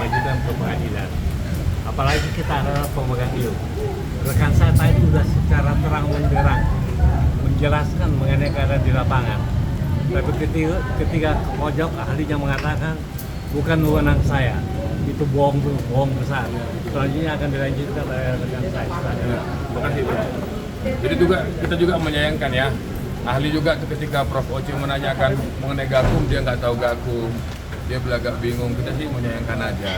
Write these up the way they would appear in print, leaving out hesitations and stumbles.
mengajukan ke pengadilan. Apalagi kita adalah pemegang hiup. Rekan saya tadi sudah secara terang benderang menjelaskan mengenai keadaan di lapangan. Tapi ketika pojok ahlinya mengatakan bukan wewenang saya, itu bohong besar. Selanjutnya akan dilanjutkan oleh rekan saya. Terima kasih. Jadi kita juga menyayangkan ya, ahli juga ketika Prof. Oci menanyakan mengenai Gakum, dia nggak tahu Gakum, dia belagak bingung. Kita sih menyayangkan aja,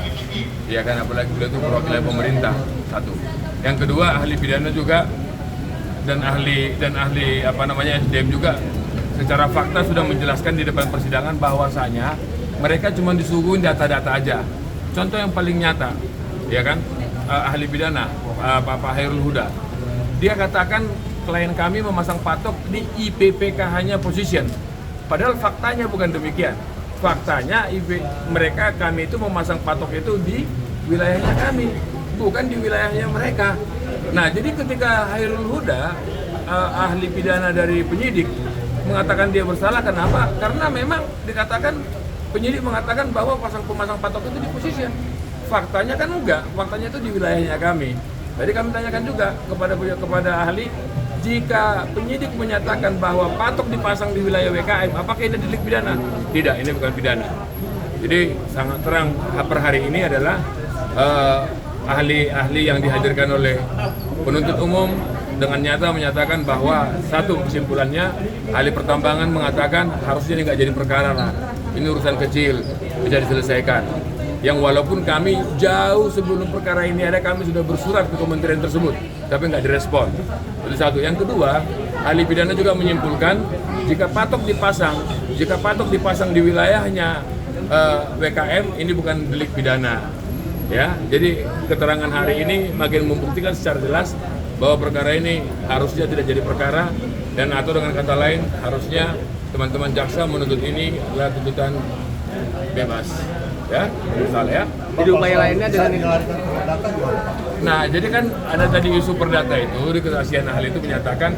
ya kan, apalagi beliau itu perwakilan pemerintah, satu. Yang kedua, ahli pidana juga dan ahli SDM juga secara fakta sudah menjelaskan di depan persidangan bahwasanya mereka cuma disuguhin data-data aja. Contoh yang paling nyata, ya kan, ahli pidana Pak Hairul Huda, dia katakan klien kami memasang patok di IPPKH-nya position. Padahal faktanya bukan demikian. Faktanya kami itu memasang patok itu di wilayahnya kami, bukan di wilayahnya mereka. Nah, jadi ketika Hairul Huda, ahli pidana dari penyidik, mengatakan dia bersalah, kenapa? Karena memang dikatakan penyidik mengatakan bahwa pemasang patok itu di position. Faktanya kan enggak, faktanya itu di wilayahnya kami. Jadi kami tanyakan juga kepada ahli, jika penyidik menyatakan bahwa patok dipasang di wilayah WKM, apakah ini delik pidana? Tidak, ini bukan pidana. Jadi sangat terang per hari ini adalah ahli-ahli yang dihadirkan oleh penuntut umum dengan nyata menyatakan bahwa satu kesimpulannya, ahli pertambangan mengatakan harusnya ini nggak jadi perkara lah, ini urusan kecil, bisa diselesaikan. Yang walaupun kami jauh sebelum perkara ini ada, kami sudah bersurat ke kementerian tersebut, tapi nggak direspon. Itu satu. Yang kedua, ahli pidana juga menyimpulkan jika patok dipasang di wilayahnya WKM, ini bukan delik pidana. Ya, jadi keterangan hari ini makin membuktikan secara jelas bahwa perkara ini harusnya tidak jadi perkara, dan atau dengan kata lain harusnya teman-teman jaksa menuntut ini adalah tuntutan bebas. Ya, misalnya ya. Jadi upaya lainnya dengan Nah, jadi kan ada tadi isu perdata itu, di kesaksian ahli itu menyatakan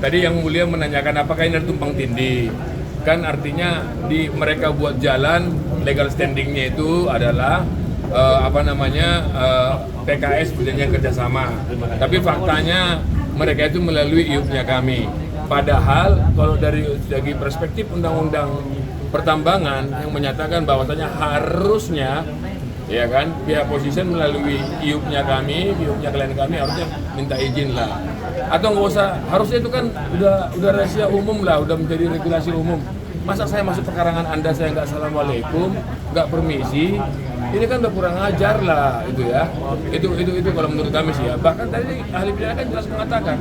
tadi yang mulia menanyakan apakah ini ada tumpang tindih. Kan artinya mereka buat jalan, legal standingnya itu adalah PKS perjanjian kerjasama. Tapi faktanya mereka itu melalui IUP-nya kami. Padahal kalau dari segi perspektif undang-undang pertambangan yang menyatakan bahwasanya harusnya, ya kan, pihak position melalui IUP-nya kami, IUP-nya klien kami harusnya minta izin lah. Atau nggak usah, harusnya itu kan udah rahasia umum lah, udah menjadi regulasi umum. Masa saya masuk pekarangan Anda, saya nggak assalamualaikum, nggak permisi, ini kan udah kurang ajar lah, itu ya. Itu kalau menurut kami sih ya. Bahkan tadi ahli pidana kan jelas mengatakan,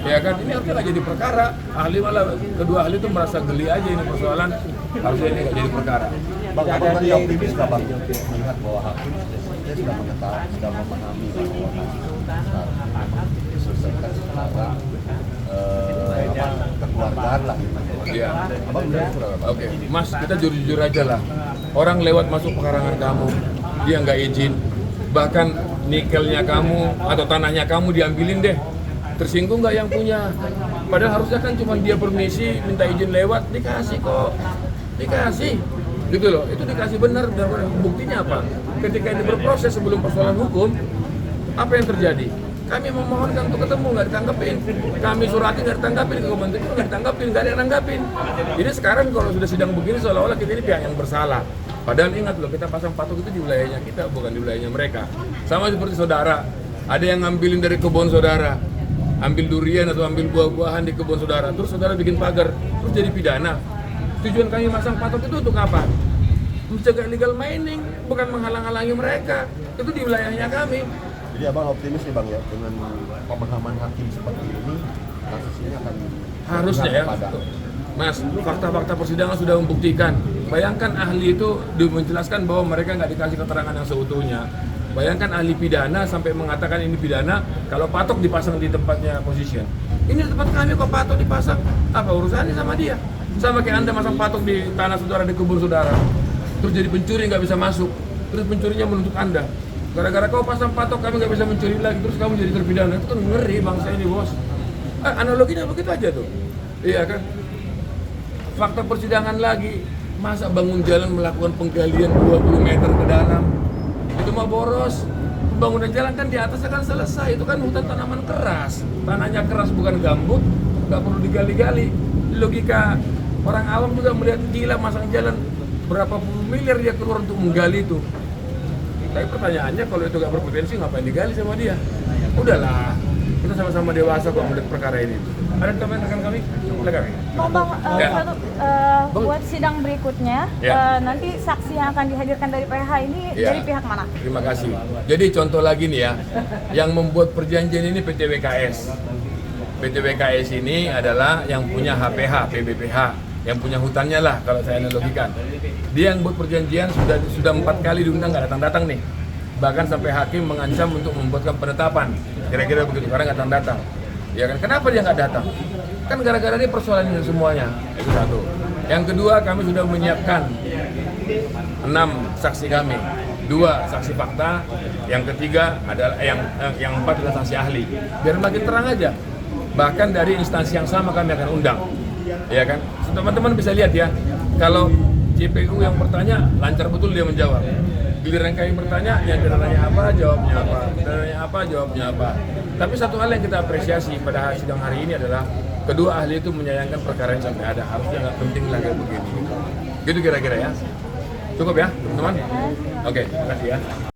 ya kan, ini harusnya nggak jadi perkara. Ahli malah kedua ahli itu merasa geli aja ini persoalan, harusnya ini nggak jadi perkara. Bang, apa berarti optimis nggak Bang melihat bahwa hakim sudah mengetahui, sudah memahami bahwa memang diselesaikan secara kekeluargaan lah. Iya. Abang melihat seperti apa? Oke, Mas, kita jujur aja lah. Orang lewat masuk pekarangan kamu, dia nggak izin, bahkan nikelnya kamu atau tanahnya kamu diambilin deh. Tersinggung nggak yang punya? Padahal harusnya kan cuma dia permisi, minta izin lewat, dikasih kok, dikasih, gitu loh. Itu dikasih benar, dan buktinya apa? Ketika ini berproses sebelum persoalan hukum, apa yang terjadi? Kami memohonkan untuk ketemu, nggak ditanggapin. Kami surati, nggak ditanggapin, ke kementerian nggak ditanggapin, nggak ada yang nanggapin. Jadi sekarang kalau sudah sidang begini, seolah-olah kita ini pihak yang bersalah. Padahal ingat loh, kita pasang patok itu di wilayahnya kita, bukan di wilayahnya mereka. Sama seperti saudara, ada yang ngambilin dari kebun saudara, ambil durian atau ambil buah-buahan di kebun saudara, terus saudara bikin pagar, terus jadi pidana. Tujuan kami masang patok itu untuk apa? Mencegah illegal mining, bukan menghalang-halangi mereka. Itu di wilayahnya kami. Jadi abang optimis nih Bang ya, dengan pemahaman hakim seperti ini, kasus ini akan harusnya ya, Mas, fakta-fakta persidangan sudah membuktikan. Bayangkan ahli itu menjelaskan bahwa mereka nggak dikasih keterangan yang seutuhnya. Bayangkan ahli pidana sampai mengatakan ini pidana kalau patok dipasang di tempatnya position. Ini tempat kami kok patok dipasang, apa urusannya sama dia? Sama kayak Anda masang patok di tanah saudara, di kebun saudara, terus jadi pencuri nggak bisa masuk, terus pencurinya menuntut Anda. Gara-gara kau pasang patok kami nggak bisa mencuri lagi, terus kamu jadi terpidana. Itu kan ngeri bangsa ini, bos. Analoginya begitu aja tuh, iya kan? Fakta persidangan lagi, masa bangun jalan melakukan penggalian 20 meter ke dalam, rumah boros, pembangunan jalan kan di atas akan selesai. Itu kan hutan tanaman keras, tanahnya keras bukan gambut, nggak perlu digali-gali. Logika orang awam juga melihat gila masang jalan berapa puluh miliar dia keluar untuk menggali itu. Tapi pertanyaannya kalau itu nggak berpotensi ngapain digali sama dia? Udahlah, kita sama-sama dewasa kok melihat perkara ini. Ada tambahan rekan kami? Silakan. Oh Bang, Ya. buat sidang berikutnya, Ya. nanti saksi yang akan dihadirkan dari PH ini Ya. dari pihak mana? Terima kasih. Jadi contoh lagi nih ya, yang membuat perjanjian ini PT WKS. PT WKS ini adalah yang punya HPH, PBPH, yang punya hutannya lah kalau saya analogikan. Dia yang buat perjanjian sudah 4 kali diundang nggak datang-datang nih. Bahkan sampai hakim mengancam untuk membuatkan penetapan. Kira-kira begitu, karena nggak datang-datang. Ya kan? Kenapa dia nggak datang? Kan gara-gara dia persoalan ini semuanya. Itu satu. Yang kedua, kami sudah menyiapkan 6 saksi kami. 2 saksi fakta, yang ketiga adalah yang 4 adalah saksi ahli. Biar makin terang aja. Bahkan dari instansi yang sama kami akan undang. Ya kan? Teman-teman bisa lihat ya. Kalau JPU yang bertanya, lancar betul dia menjawab. Giliran kami bertanya, yang ditanya apa, jawabnya apa. Ditanya apa, jawabnya apa. Tapi satu hal yang kita apresiasi pada sidang hari ini adalah kedua ahli itu menyayangkan perkara yang sampai ada. Harusnya nggak penting lah kayak begini. Gitu kira-kira ya. Cukup ya, teman-teman? Oke, terima kasih ya.